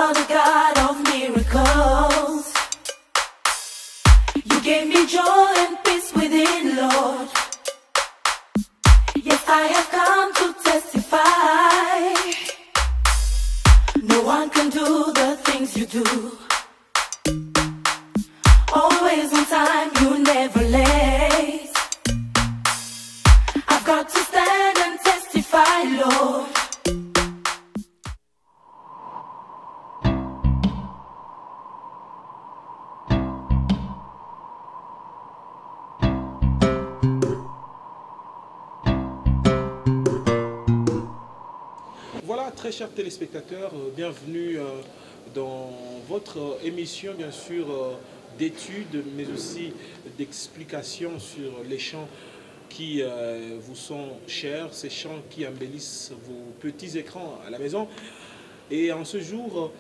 are the God of miracles. You gave me joy and peace within, Lord. Yes, I have come to testify. No one can do the things you do. Always on time, you never late. I've got to stand and testify, Lord. Voilà, très chers téléspectateurs, bienvenue dans votre émission, bien sûr, d'études, mais aussi d'explications sur les chants qui vous sont chers, ces chants qui embellissent vos petits écrans à la maison. Et en ce jour,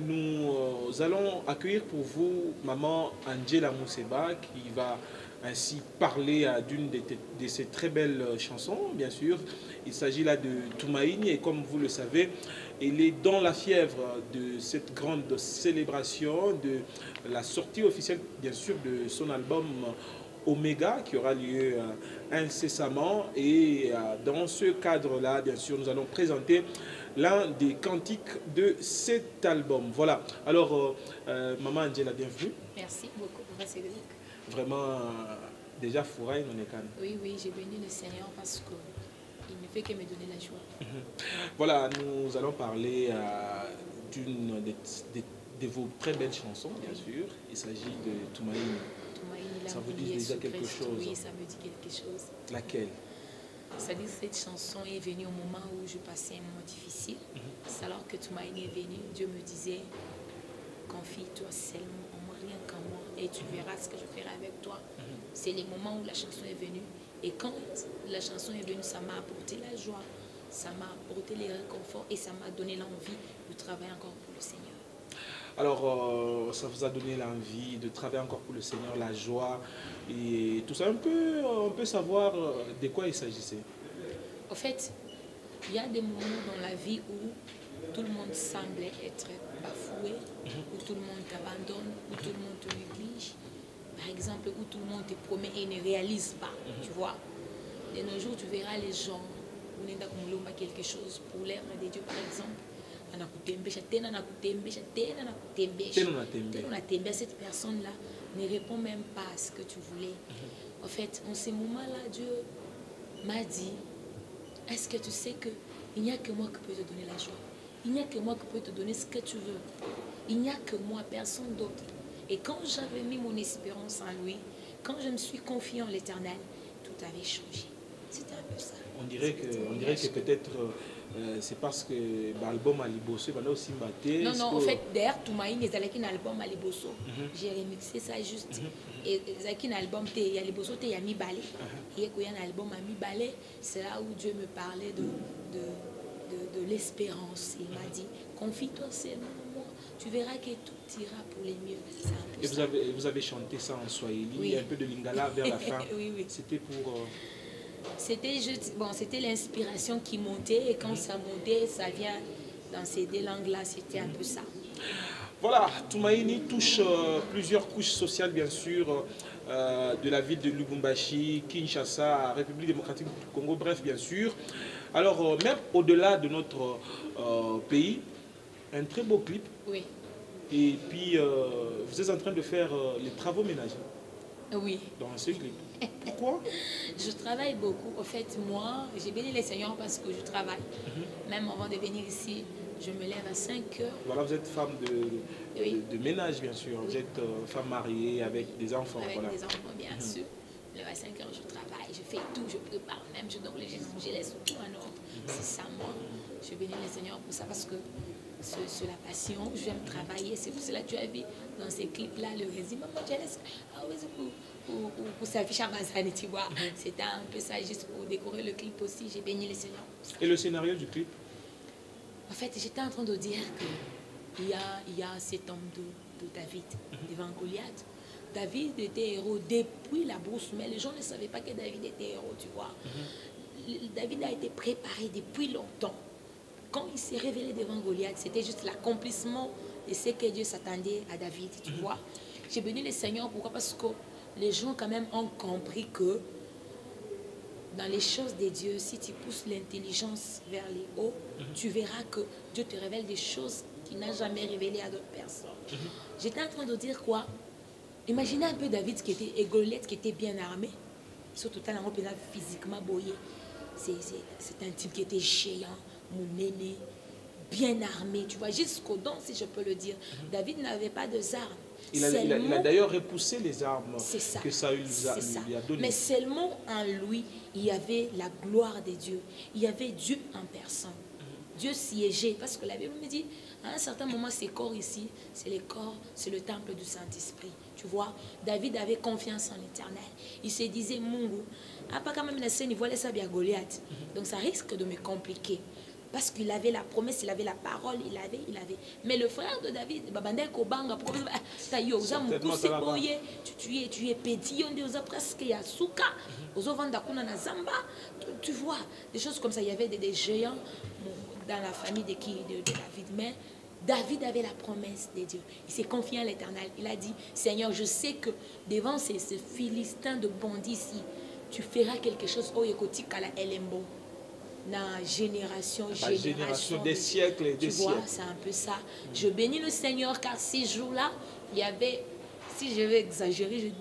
nous allons accueillir pour vous Maman Angela Mousseba qui va ainsi parler d'une de ses très belles chansons, bien sûr. Il s'agit là de Tumaini et comme vous le savez, il est dans la fièvre de cette grande célébration, de la sortie officielle, bien sûr, de son album Omega qui aura lieu incessamment. Et dans ce cadre-là, bien sûr, nous allons présenter l'un des cantiques de cet album. Voilà. Alors, Maman Angela, bienvenue. Merci beaucoup, Cédric. Vraiment, déjà, Fouraï, non est calme. Oui, oui, j'ai béni le Seigneur parce qu'il ne fait que me donner la joie. Voilà, nous allons parler d'une de vos très belles chansons, bien sûr. Il s'agit de Tumaini. Ça vous dit déjà quelque chose? Oui, ça me dit quelque chose. Laquelle? C'est-à-dire que cette chanson est venue au moment où je passais un moment difficile. C'est alors que Tumaini est venu, Dieu me disait, confie-toi seulement en moi, rien qu'en moi, et tu verras ce que je ferai avec toi. C'est les moments où la chanson est venue. Et quand la chanson est venue, ça m'a apporté la joie, ça m'a apporté les réconforts et ça m'a donné l'envie de travailler encore pour le Seigneur. Alors, ça vous a donné l'envie de travailler encore pour le Seigneur, la joie et tout ça. On peut savoir de quoi il s'agissait. En fait, il y a des moments dans la vie où tout le monde semble être bafoué, où tout le monde t'abandonne, où tout le monde te néglige. Par exemple, où tout le monde te promet et ne réalise pas, tu vois. De nos jours, tu verras les gens, où on a quelque chose pour l'œuvre de Dieu, par exemple. Cette personne-là ne répond même pas à ce que tu voulais. En fait, en ces moments-là, Dieu m'a dit, est-ce que tu sais qu'il n'y a que moi qui peux te donner la joie? Il n'y a que moi qui peux te donner ce que tu veux. Il n'y a que moi, personne d'autre. Et quand j'avais mis mon espérance en lui, quand je me suis confié en l'Éternel, tout avait changé. C'était un peu ça. On dirait que peut-être c'est parce que l'album a libossé, mais aussi batté. Non, non, en fait, derrière Tumaini, il y a un album à libosso. J'ai remixé ça juste. Et il y a un album, il y a libosso, il y a mi balé. Et il y a un album à mi balé. C'est là où Dieu me parlait de l'espérance. Il m'a dit, confie-toi seulement en moi. Tu verras que tout ira pour les mieux. Et vous avez chanté ça en swahili, oui. Un peu de lingala vers la fin. Oui, oui. C'était pour... C'était juste, bon, c'était l'inspiration qui montait et quand ça montait, ça vient dans ces deux langues-là, c'était un peu ça. Voilà, Tumaini touche plusieurs couches sociales, bien sûr, de la ville de Lubumbashi, Kinshasa, République démocratique du Congo, bref, bien sûr. Alors, même au-delà de notre pays, un très beau clip. Oui. Et puis, vous êtes en train de faire les travaux ménagers. Oui. Dans ce clip. Pourquoi? Je travaille beaucoup. En fait, moi, j'ai béni les Seigneurs parce que je travaille. Même avant de venir ici, je me lève à 5 heures. Voilà, vous êtes femme de ménage, bien sûr. Oui. Vous êtes femme mariée avec des enfants. Avec voilà. des enfants, bien sûr. Je me lève à 5 heures, je travaille, je fais tout, je prépare. Même je donne les gens, je laisse tout en ordre. C'est ça, moi. Je bénis les Seigneurs pour ça parce que c'est la passion. J'aime travailler. C'est pour cela que tu as vu dans ces clips-là le résumé. Maman, tu laisse. Ah oui, pour s'afficher à Mazani, tu vois. C'était un peu ça, juste pour décorer le clip aussi. J'ai béni les Seigneurs. Et le scénario du clip? En fait, j'étais en train de dire qu'il y a cet homme de David devant Goliath. David était héros depuis la brousse, mais les gens ne savaient pas que David était héros, tu vois. David a été préparé depuis longtemps. Quand il s'est révélé devant Goliath, c'était juste l'accomplissement de ce que Dieu s'attendait à David, tu vois. J'ai béni le Seigneur, pourquoi? Parce que les gens quand même ont compris que dans les choses de Dieu, si tu pousses l'intelligence vers les hauts, tu verras que Dieu te révèle des choses qu'il n'a jamais révélées à d'autres personnes. J'étais en train de dire quoi? Imaginez un peu David qui était, et Goliath qui était bien armé, surtout physiquement boyé. C'est un type qui était géant, mon aîné, bien armé, tu vois, jusqu'aux dents, si je peux le dire. David n'avait pas de armes. Il a d'ailleurs repoussé les armes que Saül lui a données. Mais seulement en lui, il y avait la gloire de Dieu. Il y avait Dieu en personne. Dieu siégeait. Parce que la Bible me dit, à un certain moment, ces corps ici, c'est les corps, c'est le temple du Saint-Esprit. Tu vois, David avait confiance en l'Éternel. Il se disait, Mungu, pas quand même la scène, il voit ça bien Goliath. Donc ça risque de me compliquer. Parce qu'il avait la promesse, il avait la parole, il avait. Mais le frère de David, tu es petit, on dit presque Yasuka, tu vois, des choses comme ça. Il y avait des géants dans la famille de David. Mais David avait la promesse de Dieu. Il s'est confié à l'Éternel. Il a dit, Seigneur, je sais que devant ces Philistins de bandits ici, tu feras quelque chose. Oh, écoute, la Elembo. Dans génération des siècles et des siècles. Tu vois, c'est un peu ça. Je bénis le Seigneur car ces jours-là, il y avait, si je vais exagérer,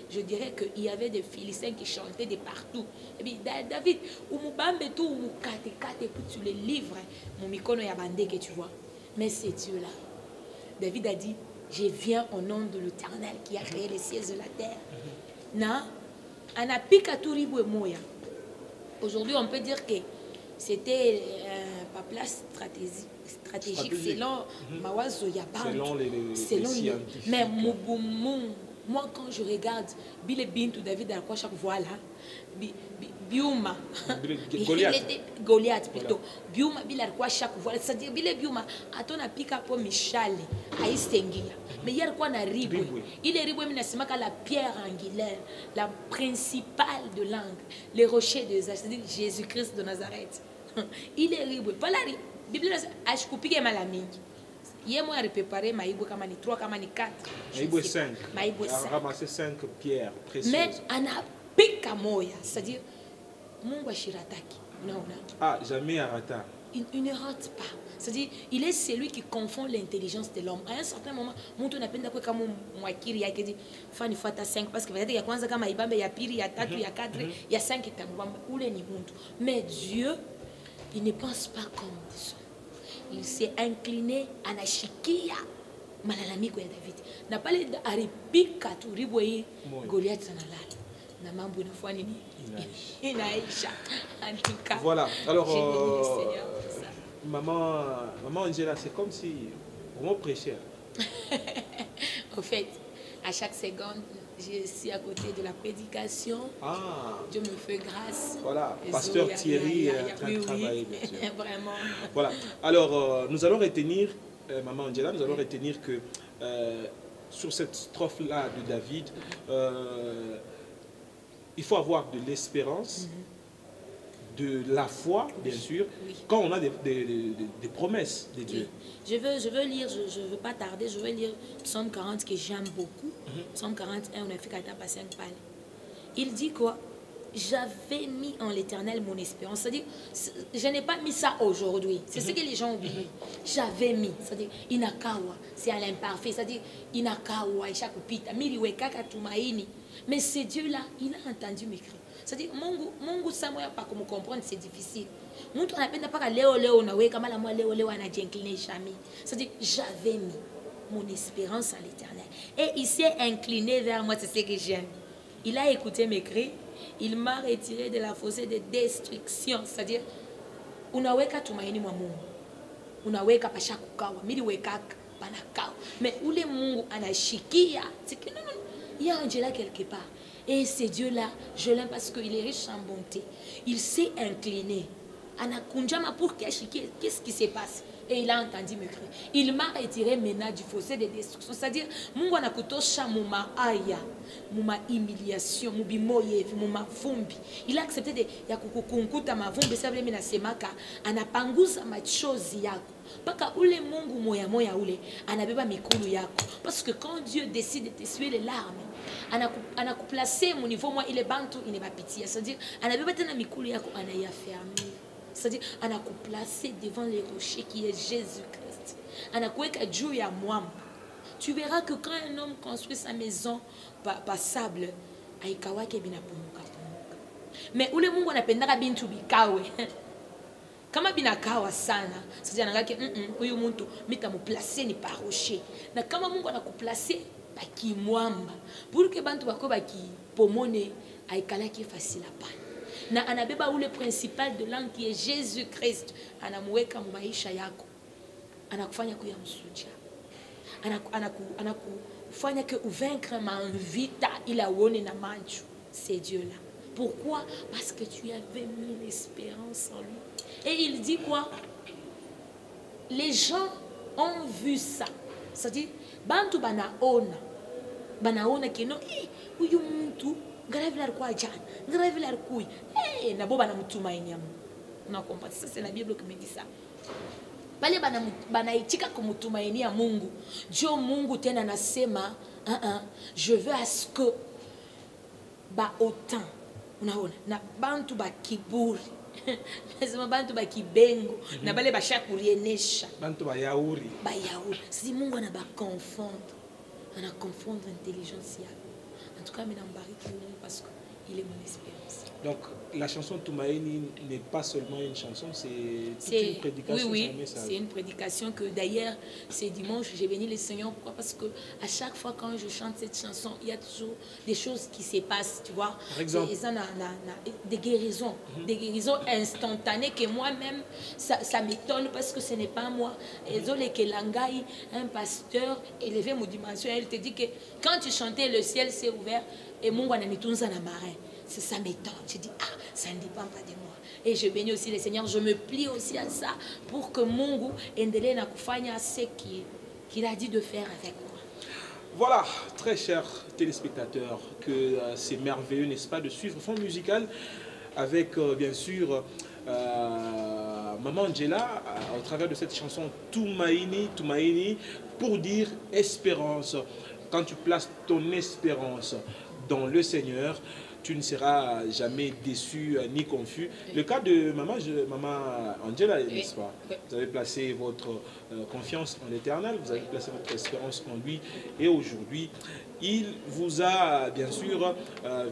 je dirais qu'il y avait des Philistins qui chantaient de partout. Et puis David, ou Moubambe tout, ou Kate, et puis tu les livres, mon mikono yabande que tu vois. Mais c'est Dieu-là. David a dit, je viens au nom de l'Éternel qui a créé les cieux et la terre. Na, anapika turibu moya. Aujourd'hui, on peut dire que c'était pas place stratégique selon Mawazo selon les scientifiques. Mais moi, quand je regarde Bile Bintou David à quoi chaque fois là, Biuma, Goliath plutôt, Biuma Bile à quoi chaque fois, c'est-à-dire Bile Biuma, à ton apika pour Michal, à Istengia. Mais hier quoi n'a riboué. Il est riboué, mais c'est la pierre angulaire, la principale de langue, les rochers de c'est-à-dire Jésus-Christ de Nazareth. Il est riboué. Pas la Bible, je coupe que malaming. Hier, moi, j'ai préparé maïbou comme 3, comme 4. Maïbou 5. Maïbou 5. Ramasser 5 pierres précieuses. Mais on a pika moya, c'est-à-dire, mon shirataki. Non. Ah, jamais à rata. Il ne rate pas. C'est-à-dire, il est celui qui confond l'intelligence de l'homme. À un certain moment, mon ton appelle d'accord comme Mwakiri, il a dit, Fanny Fata 5, parce que peut-être il y a quoi, comme il y a pire, il y a 4, il y a 4, il y a 5 et où les niveaux. Mais Dieu, il ne pense pas comme ça. Il s'est incliné à Nashikia, Malalamiko et David. N'a pas les Aripika, Turiboyi, Goliath Sanalal. Voilà, alors maman Angela, c'est comme si on prêchait. Au fait, à chaque seconde, je suis à côté de la prédication. Dieu me fait grâce. Voilà, pasteur Thierry est en train de travailler. Vraiment. Voilà, alors nous allons retenir, maman Angela, nous allons retenir que sur cette strophe-là de David, il faut avoir de l'espérance, de la foi, bien sûr, quand on a des promesses de Dieu. Oui. Je veux lire, je ne veux pas tarder, je veux lire Psaume 40 que j'aime beaucoup. Psaume 41, on a fait 4 à 5 balles. Il dit quoi? J'avais mis en l'Éternel mon espérance. C'est-à-dire, je n'ai pas mis ça aujourd'hui. C'est ce que les gens oublient. J'avais mis. C'est-à-dire, inakawa. C'est à l'imparfait. C'est-à-dire, inakawa, ishakupita, miriwekaka tumaini. Mais ce Dieu-là, il a entendu mes cris. C'est-à-dire, Mungu Samoya, pas comme comprendre, c'est difficile. Mon ton appelle pas Léo, na we kamala moi Léo, na incliné jamais. C'est-à-dire, j'avais mis mon espérance en l'Éternel. Et il s'est incliné vers moi, c'est ce que j'aime. Il a écouté mes cris. Il m'a retiré de la fossée de destruction. C'est-à-dire, unaweka tumaini mwa Mungu. Unaweka pashakukawa, miliweka panakawa. Mais où les Mungu anashikia, c'est que non, il y a Angela quelque part. Et ce Dieu-là, je l'aime parce qu'il est riche en bonté. Il s'est incliné. Anakunjama pour qu'ashikie, qu'est-ce qui se passe? Et il a entendu mes cris. Il m'a retiré maintenant du fossé de destruction. C'est-à-dire, Mungu anakutosha muma aya, muma humiliation, mubimoye, muma vumbi. Il a accepté de yakukunkuta mavumbi, ça veut dire semaka, anapanguza machozi yako. Paka ule mungu moya moya ule anabeba mikulu yako. Parce que quand Dieu décide de t'essuyer les larmes, anakuplacer mon niveau moi il est bantu il n'est pas pitié. C'est-à-dire anabeba tena mikulu yako anayafermir. C'est-à-dire anakuplacer devant les rochers qui est Jésus-Christ. Anakuweka juu ya mwamba. Tu verras que quand un homme construit sa maison par sable, aikawake binapumuka. Mais ule mungu anapendaka bintu bikawe. Kama binakawa sana, c'est-à-dire anangake huyu muntu mitamuplacer ni par rocher. Na kama mungu anakuplacer baki mwamba. Pour que bantu bako baki pomone aikalaki facile hapana. Na anabeba ule principal de l'âme qui est Jésus-Christ. Anamuweka mu maisha yako. Anakufanya kuya msuja. Anakufanya que uvaincre ma vita ila uone na macho. C'est Dieu là. Pourquoi? Parce que tu avais mis l'espérance en lui. Et il dit quoi? Les gens ont vu ça. C'est-à-dire, bantu banaona que non, huyu mtu ngaravi la kwa jana, ngaravi la kui. Na bo banamtumaini ya Mungu. On a compris ça, c'est la Bible qui me dit ça. Pale banaitika kumtumainia Mungu. Dieu Mungu tena nasema, je veux à ce que ba autant unaona na bantu ba kiburi lazima bantu ba kibengo na bale basha kurienesha bantu ba yauri si Mungu ana ba confondre intelligence yako. En tout cas mimi nambariki Mungu parce que il est mon espérance. Donc la chanson Tumaini n'est pas seulement une chanson, c'est une prédication. Oui, c'est une prédication que d'ailleurs, c'est dimanche, j'ai béni le Seigneur. Pourquoi? Parce que à chaque fois quand je chante cette chanson, il y a toujours des choses qui se passent, tu vois. Par exemple, des guérisons instantanées que moi-même, ça m'étonne parce que ce n'est pas moi. Et Zolekelangai, un pasteur élevé mon dimension, elle te dit que quand tu chantais, le ciel s'est ouvert et mon wananitunza na marin. Ça m'étonne. Je dis, ça ne dépend pas de moi. Et je bénis aussi le Seigneur. Je me plie aussi à ça pour que Mungu endelee na kufanya ce qu'il a dit de faire avec moi. Voilà, très chers téléspectateurs, que c'est merveilleux, n'est-ce pas, de suivre Fond Musical avec, bien sûr, Maman Angela, au travers de cette chanson Tumaini, pour dire espérance. Quand tu places ton espérance dans le Seigneur, tu ne seras jamais déçu ni confus. Le cas de Maman Angela, n'est-ce pas? Vous avez placé votre confiance en l'Éternel, vous avez placé votre espérance en lui, et aujourd'hui, il vous a bien sûr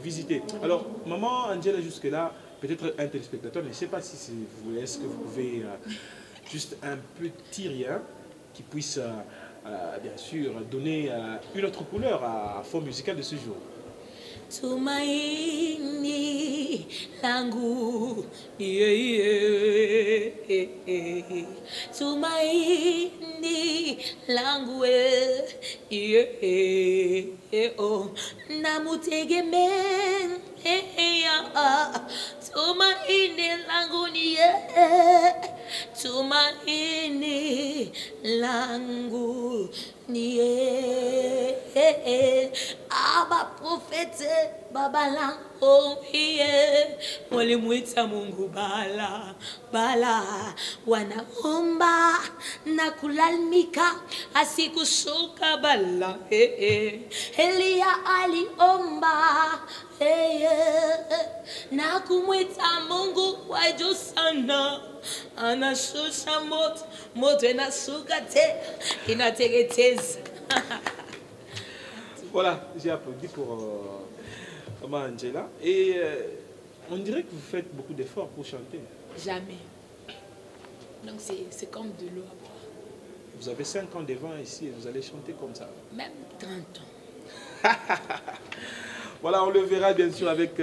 visité. Alors, Maman Angela, jusque-là, peut-être un téléspectateur, ne sait pas si c'est vous. Est-ce que vous pouvez juste un petit rien qui puisse bien sûr donner une autre couleur à Fond Musical de ce jour? Tumaini langu tumaini langu namutegemea tumaini langu tumaini langu aba profete baba langu walimuita Mungu bala wanaomba na kulalamika asikushuka bala Elia aliomba na kumwita Mungu wa juu sana, anashusha moto inashuka te inateketeza. Voilà, j'ai applaudi pour Maman Angela. Et on dirait que vous faites beaucoup d'efforts pour chanter. Jamais. Donc c'est comme de l'eau à boire. Vous avez 5 ans devant ici et vous allez chanter comme ça. Même 30 ans. Voilà, on le verra bien sûr avec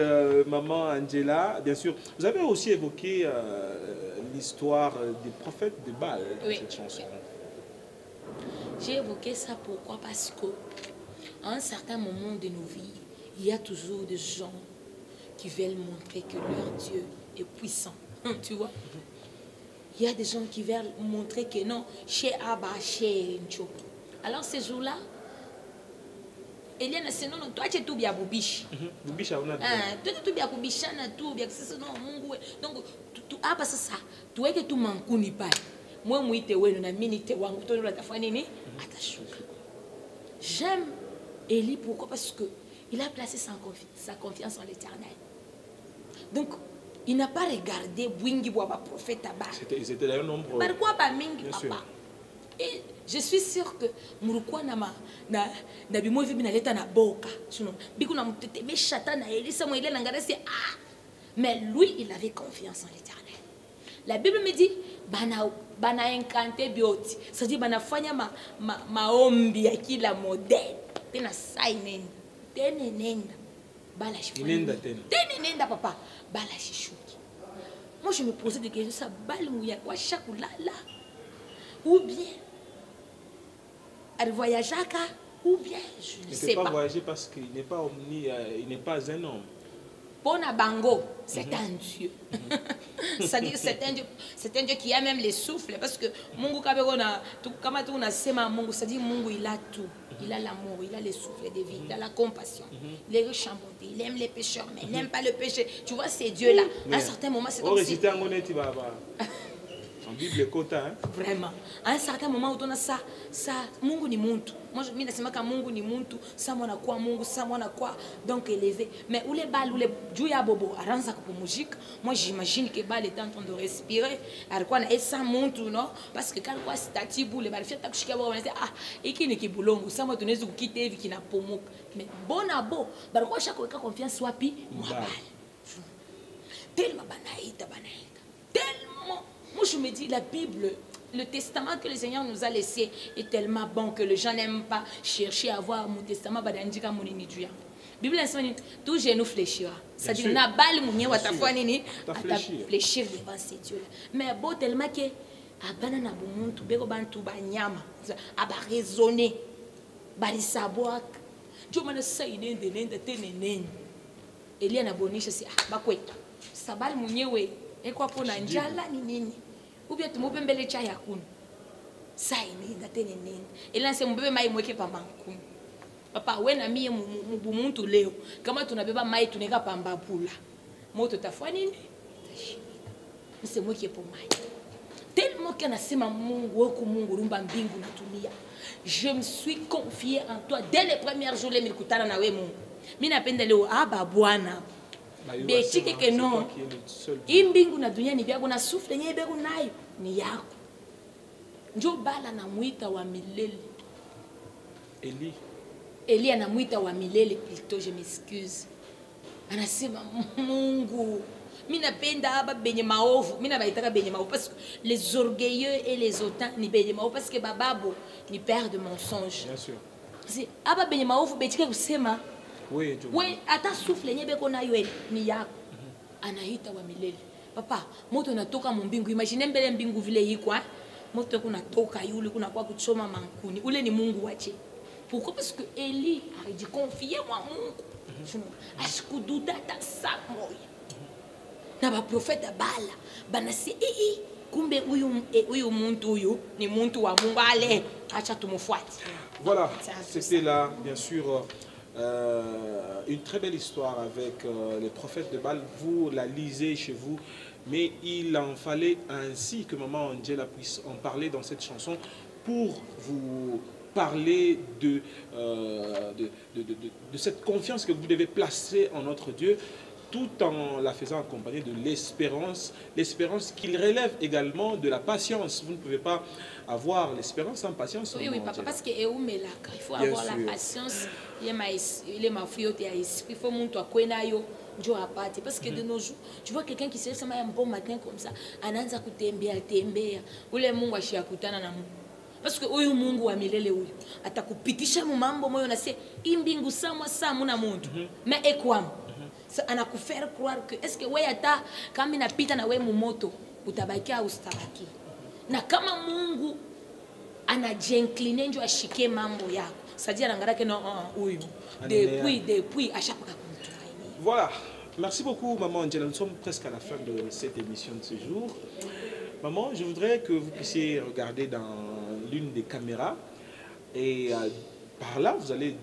Maman Angela. Bien sûr, vous avez aussi évoqué l'histoire des prophètes de Baal dans cette chanson. J'ai évoqué ça pourquoi? Parce que à un certain moment de nos vies, il y a toujours des gens qui veulent montrer que leur Dieu est puissant. Tu vois? Il y a des gens qui veulent montrer que non, chez Abba, chez Ncho. Alors ces jours-là, Eliana c'est non, toi tu es tout bien bubish. Bubish a on a. Toi tu es tout bien bubishana tout bien c'est non Mungu. Donc tu as pas ça. Tu es que tu mankuni pas. moi muite wenu na minute wangu to la tafanya nini atashuka. J'aime Élie pourquoi? Parce que il a placé sa confiance en l'Éternel. Donc il n'a pas regardé Bwingi Bwa prophète Aba. Ils étaient d'ailleurs nombreux. Pourquoi pas mingi papa? Et je suis sûre que Murukwa na bimo vibi na leta na boka. Sinon biku na mutete me chata na Elisa mo ile ngara c'est ah. Mais lui il avait confiance en l'Éternel. La Bible me dit bana incanté bioti. C'est-à-dire bana fanya maombi ya kila modèle. Tena sainen. Tenenenda. Bala shifanya. Tenenenda papa. Bala shishuki. Moi je me posais des questions ça bal mouya kwa chakulala. Ou bien elle voyage ou bien je ne sais pas. Il ne peut pas voyager parce qu'il n'est pas il n'est pas un homme. Bona Bango, c'est un Dieu. C'est-à-dire c'est un Dieu qui a même les souffles parce que Mungu kabegona kama tu unasema Mungu, c'est-à-dire Mungu il a tout. Il a l'amour, il a les souffles de vie, il a la compassion. Il est riche en bonté, il aime les pécheurs mais il n'aime pas le péché. Tu vois ces dieux-là, à un certain moment c'est comme si en Bible quota, hein? Vraiment. À un certain moment où on a ça Mungu ni muntu. Moi je nasema ka Mungu ni muntu, ça mwana kwa Mungu, ça mwana kwa donc élevé. Mais où les balles, où les Juya bobo aranza pour musique, moi j'imagine que bal est en train de respirer. Alikuwa na esa muntu non parce que quand quoi stati boule bal fiata kushika bobo on dit ah iki ni kibulongo, ça moi tunaweza kukita hivi kinapomoka. Mais bona bo, bal kwa shaka weka confiance wapi? Mwabal. Tellement banaita. Tellement. Moi, je me dis, la Bible, le testament que le Seigneur nous a laissé est tellement bon que les gens n'aiment pas chercher à voir mon testament. La Bible dit, tout genou fléchira. C'est-à-dire, na balle mounye watafua nini, fléchir devant ces dieux-là. Mais bon, tellement que, abana na bumuntu, bego bantu banyama, aba raisonner, bali savoir, Dieu m'a dit, nende tenenen. Elia na bonisha si, bakwe, sabal mounye we. Et quoi pour n'anjala ni nini ou bien tu m'ouvres mbele cha yakun ça ini datene nini et là c'est mbebe mai mweke pamba nkuni papa we na mie mubumuntu leo kama tunabeba mai tuneka pamba pula moto tafua nini c'est moi qui est pour mai tellement que nasema Mungu wako Mungu rumba mbingu na dunia je me suis confié en toi dès les premiers jours les milikutana na we Mungu mimi napenda leo aba bwana Betike que non. Imbingu na dunia ni byako na souffle nye bego nayo ni yako. Njo bala na muita wa milele. Eli anamuita wa milele plutôt je m'excuse. Anasema Mungu. Mimi napenda aba benye maovu. Mimi nabaitaka benye maovu parce que les orgueilleux et les hautains ni benye maovu parce que bababo ni père de mensonge. Bien sûr. C'est aba benye maovu betike kusema oui, ata souffle nye beko na ywe ni yako. Anaita wa milele. Papa, moto natoka mbingu. Imagine mbele mbingu vile hiko, hein? Moto kuna toka yule kuna kwa kuchoma mankuni. Ule ni Mungu wache. Pourquoi? Parce que Eli a dit confier moi Mungu. Asikuduta ta sa moya. Na ba prophète bala, banasi kumbe huyu muntu huyu ni muntu wa Mungu ale acha tumufuate. Voilà, c'était là bien sûr une très belle histoire avec les prophètes de Baal. Vous la lisez chez vous, mais il en fallait ainsi que Maman Angela puisse en parler dans cette chanson pour vous parler de cette confiance que vous devez placer en notre Dieu, tout en la faisant accompagner de l'espérance qu'il relève également de la patience. Vous ne pouvez pas avoir l'espérance sans patience. Oui, papa, parce que il faut avoir la patience. Il est ma fille, il faut monter à Kwenayo. Parce que de nos jours, tu vois quelqu'un qui se lève un bon matin comme ça, ananza kutembea tembea, ule Mungu ashiyakutana na Mungu. Parce que huyu Mungu wa milele huyu atakupitisha mambo moyo na se imbingu samwa samu na muntu. Mais ekwamu anakufaire croire que est-ce que wewe hata kama inapita na wewe mumoto utabaki au usitabaki. Na kama Mungu anajincline ndio ashike mambo yako. C'est-à-dire angalia que non huyu depuis ashapaka kumtumaini. Voilà. Merci beaucoup Maman Angela. Nous sommes presque à la fin de cette émission de ce jour. Maman, je voudrais que vous puissiez regarder dans l'une des caméras et par là vous allez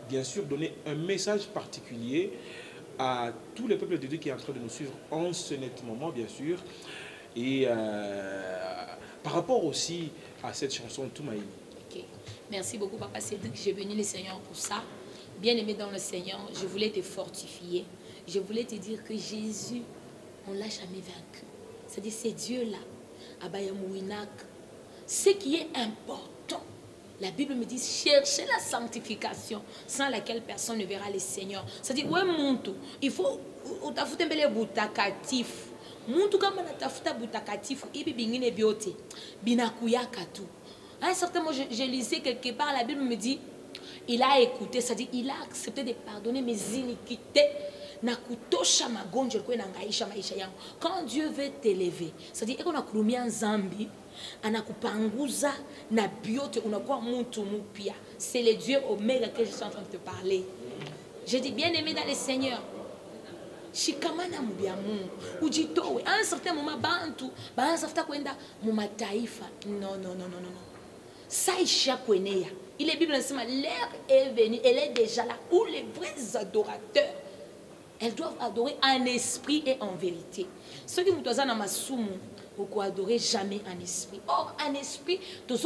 bien sûr donner un message particulier à tous les peuples de Dieu qui est en train de nous suivre en ce net moment, bien sûr, et par rapport aussi à cette chanson Toumaïni. Ok. Merci beaucoup, Papa Cédric. J'ai béni le Seigneur pour ça. Bien-aimé dans le Seigneur, je voulais te fortifier. Je voulais te dire que Jésus, on ne l'a jamais vaincu. C'est-à-dire, c'est Dieu-là, Abayamouinak. Ce qui est important, la Bible me dit, cherchez la sanctification, sans laquelle personne ne verra le Seigneur. C'est-à-dire, ouais, Muntu, il faut, utafuta mbele butakatifu. Muntu kama natafuta butakatifu, ibi bingine biote, binakuyaka tu. À un certain moment, je lisais quelque part, la Bible me dit, il a écouté, c'est-à-dire, il a accepté de pardonner mes iniquités. Quand Dieu veut t'élever, c'est-à-dire qu'on a krumia nzambi, anakupanguza na biote unakuwa muntu mupia. C'est le Dieu Oméga que je suis en train de te parler. Je dis bien aimé dans le Seigneur. Shikamana mubia Mungu. Ujitowe. À un certain moment bantu, baanza kwenda mu mataifa. Non. Ça isha kwenea. Il est Bible ensema l'heure est venue, elle est déjà là où les vrais adorateurs elles doivent adorer en esprit et en vérité. Ceux qui m'ont na masumu, beaucoup adorer jamais en esprit. Or, en esprit, je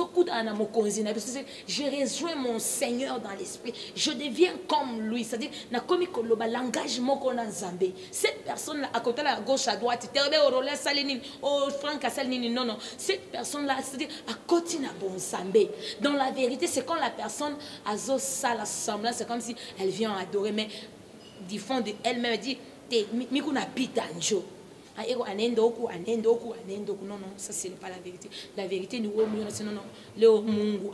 rejoins mon Seigneur dans l'esprit. Je deviens comme lui. C'est-à-dire, l'engagement qu'on a zambé. Cette personne-là, à côté de la gauche, à droite, non. Cette personne-là, c'est-à-dire, à côté de la bon zambé. Dans la vérité, c'est quand la personne a ça l'assemblage, c'est comme si elle vient adorer. Mais du fond de elle-même dit mikuna pitanjo anendoku non ça c'est pas la vérité. La vérité nous non leo Mungu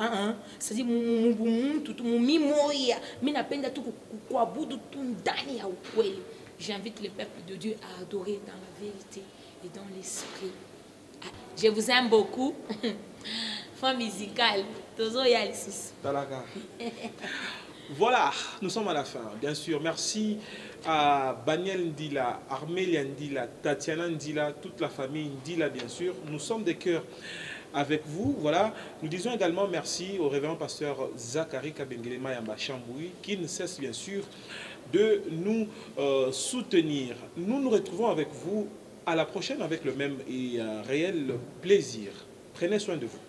ça dit muntu mimoya mimi napenda tu kuabudu tu ndani ya ukweli. J'invite le peuple de Dieu à adorer dans la vérité et dans l'esprit. Je vous aime beaucoup. Femme musicale tozo ya lisus Talaga. Voilà, nous sommes à la fin. Bien sûr, merci à Baniel Ndila, Armélia Ndila, Tatiana Ndila, toute la famille Ndila, bien sûr. Nous sommes des cœurs avec vous. Voilà, nous disons également merci au révérend pasteur Zachary Kabengelema Yamba Chamboui, qui ne cesse bien sûr de nous soutenir. Nous nous retrouvons avec vous à la prochaine avec le même et réel plaisir. Prenez soin de vous.